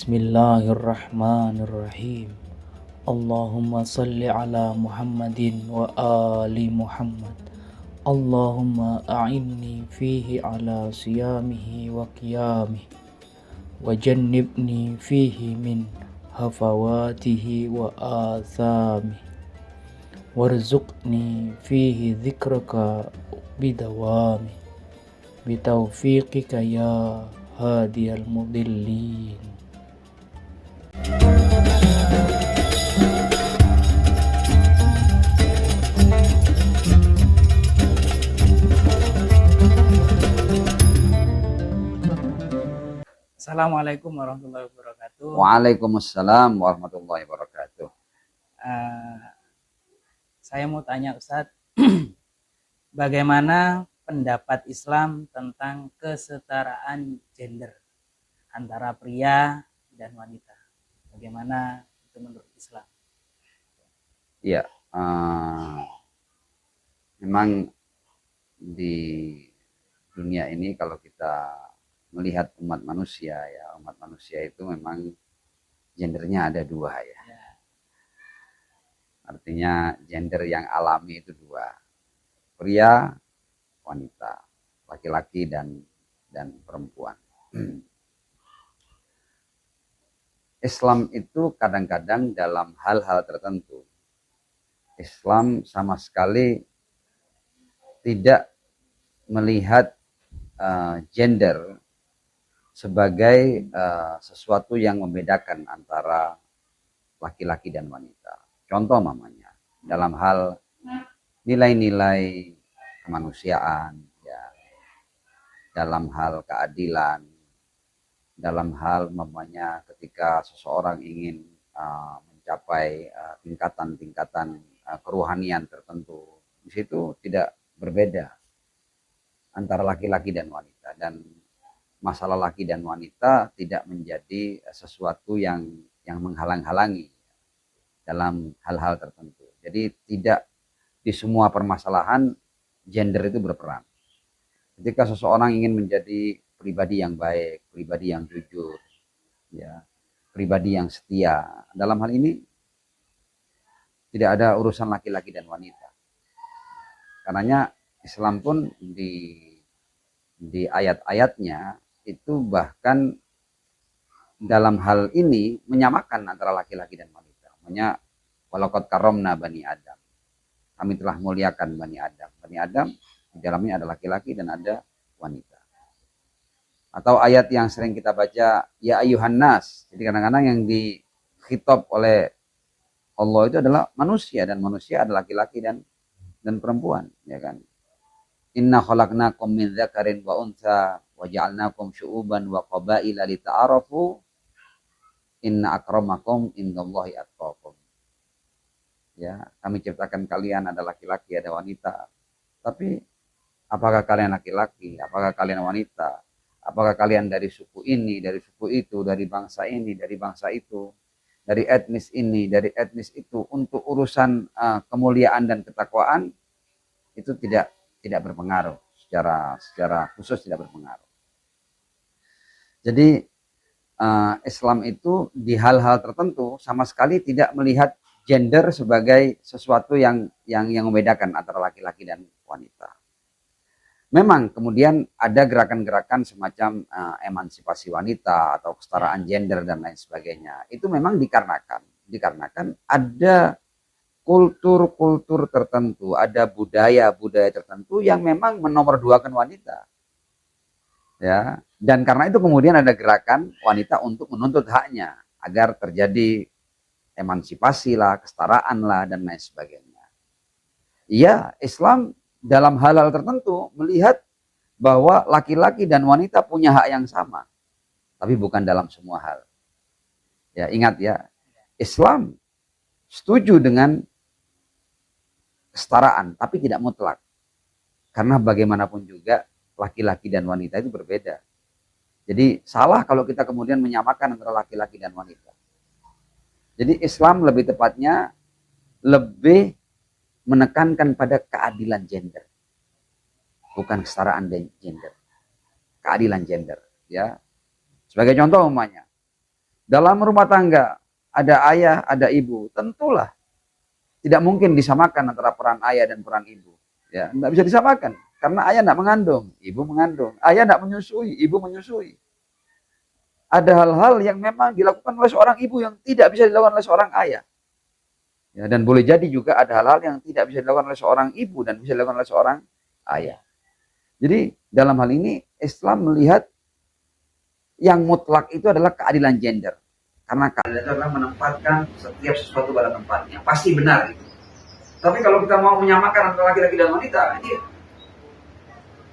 Bismillahirrahmanirrahim. Allahumma salli ala Muhammadin wa ali Muhammad. Allahumma a'inni fihi ala siyamihi wa qiyamihi wa jannibni fihi min hafawatihi wa athamihi warzuqni fihi dzikraka bidawami bitaufiqika ya hadiyal mudillin. Assalamualaikum warahmatullahi wabarakatuh. Waalaikumsalam warahmatullahi wabarakatuh. Saya mau tanya Ustadz, bagaimana pendapat Islam tentang kesetaraan gender antara pria dan wanita? Bagaimana itu menurut Islam? Ya, memang di dunia ini kalau kita melihat umat manusia itu memang gendernya ada dua ya. Artinya gender yang alami itu dua, pria, wanita, laki-laki dan perempuan. Islam itu kadang-kadang dalam hal-hal tertentu, Islam sama sekali tidak melihat gender sebagai sesuatu yang membedakan antara laki-laki dan wanita. Contoh mamanya, dalam hal nilai-nilai kemanusiaan, ya, dalam hal keadilan, dalam hal mamanya ketika seseorang ingin mencapai tingkatan-tingkatan kerohanian tertentu, di situ tidak berbeda antara laki-laki dan wanita, dan masalah laki dan wanita tidak menjadi sesuatu yang menghalang-halangi dalam hal-hal tertentu. Jadi tidak di semua permasalahan gender itu berperan. Ketika seseorang ingin menjadi pribadi yang baik, pribadi yang jujur, ya, pribadi yang setia, dalam hal ini tidak ada urusan laki-laki dan wanita. Karenanya Islam pun di ayat-ayatnya itu bahkan dalam hal ini menyamakan antara laki-laki dan wanita. Makanya walaqad karramna bani Adam. Kami telah muliakan bani Adam. Bani Adam di dalamnya ada laki-laki dan ada wanita. Atau ayat yang sering kita baca, ya ayuhan nas. Jadi kadang-kadang yang dikhitab oleh Allah itu adalah manusia, dan manusia adalah laki-laki dan perempuan, ya kan? Inna khalaqnakum min dzakarin wa untha wa ja'alnakum syu'uban wa qabaila lita'arafu inna akramakum indallahi atqakum. Ya, kami ciptakan kalian ada laki-laki, ada wanita. Tapi apakah kalian laki-laki? Apakah kalian wanita? Apakah kalian dari suku ini, dari suku itu, dari bangsa ini, dari bangsa itu, dari etnis ini, dari etnis itu? Untuk urusan kemuliaan dan ketakwaan itu tidak berpengaruh, secara khusus tidak berpengaruh. Jadi Islam itu di hal-hal tertentu sama sekali tidak melihat gender sebagai sesuatu yang membedakan antara laki-laki dan wanita. Memang kemudian ada gerakan-gerakan semacam emansipasi wanita atau kesetaraan gender dan lain sebagainya. Itu memang dikarenakan ada kultur-kultur tertentu, ada budaya-budaya tertentu yang memang menomorduakan wanita. Ya, dan karena itu kemudian ada gerakan wanita untuk menuntut haknya agar terjadi emansipasi lah, kesetaraan lah, dan lain sebagainya. Iya, Islam dalam hal-hal tertentu melihat bahwa laki-laki dan wanita punya hak yang sama, tapi bukan dalam semua hal. Ya, ingat ya, Islam setuju dengan kesetaraan, tapi tidak mutlak. Karena bagaimanapun juga laki-laki dan wanita itu berbeda. Jadi salah kalau kita kemudian menyamakan antara laki-laki dan wanita. Jadi Islam lebih tepatnya lebih menekankan pada keadilan gender. Bukan kesetaraan gender. Keadilan gender, ya. Sebagai contoh umpamanya, Dalam rumah tangga ada ayah, ada ibu, tentulah tidak mungkin disamakan antara peran ayah dan peran ibu. Ya, tidak bisa disamakan karena ayah tidak mengandung, ibu mengandung, ayah tidak menyusui, ibu menyusui. Ada hal-hal yang memang dilakukan oleh seorang ibu yang tidak bisa dilakukan oleh seorang ayah. Ya, dan boleh jadi juga ada hal-hal yang tidak bisa dilakukan oleh seorang ibu dan bisa dilakukan oleh seorang ayah. Jadi dalam hal ini Islam melihat yang mutlak itu adalah keadilan gender. Karena keadilan itu adalah menempatkan setiap sesuatu pada tempatnya. Pasti benar itu. Tapi kalau kita mau menyamakan antara laki-laki dan wanita, ini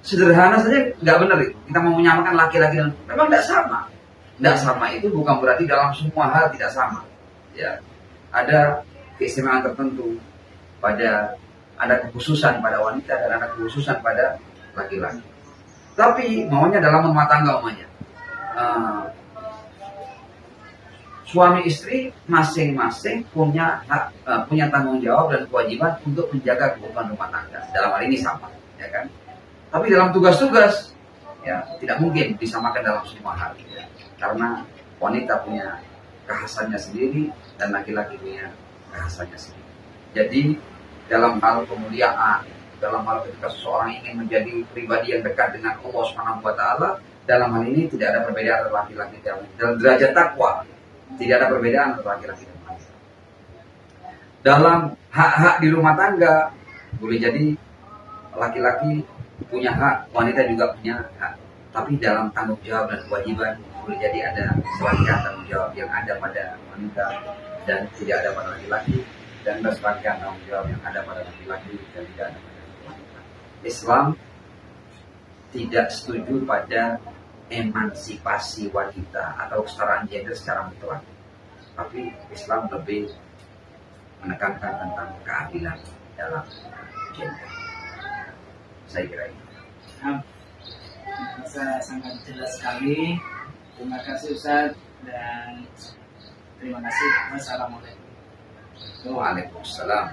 sederhana saja nggak benar itu. Kita mau menyamakan laki-laki dan memang tidak sama. Tidak sama itu bukan berarti dalam semua hal tidak sama. Ya, ada keistimewaan tertentu ada kekhususan pada wanita dan ada kekhususan pada laki-laki. Tapi maunya dalam rumah tangga umumnya. Suami istri masing-masing punya hak, punya tanggung jawab dan kewajiban untuk menjaga kehidupan rumah tangga. Dalam hal ini sama, ya kan? Tapi dalam tugas-tugas, ya tidak mungkin disamakan dalam semua hal, ya. Karena wanita punya kekhasannya sendiri dan laki-laki punya kekhasannya sendiri. Jadi dalam hal kemuliaan, dalam hal ketika seseorang ingin menjadi pribadi yang dekat dengan Allah Subhanahu wa taala, dalam hal ini tidak ada perbedaan antara laki-laki dan wanita. Dalam derajat takwa, tidak ada perbedaan antara laki-laki dan wanita. Dalam hak-hak di rumah tangga, boleh jadi laki-laki punya hak, wanita juga punya hak. Tapi dalam tanggung jawab dan kewajiban, boleh jadi ada sebagian tanggung jawab yang ada pada wanita dan tidak ada pada laki-laki, dan ada sebagian tanggung jawab yang ada pada laki-laki dan tidak ada pada wanita. Islam tidak setuju pada emansipasi wanita atau kesetaraan gender secara mutlak. Tapi Islam lebih menekankan tentang keadilan dalam gender. Saya kira itu. Sangat jelas sekali. Terima kasih Ustaz dan terima kasih. Wassalamualaikum. Waalaikumsalam.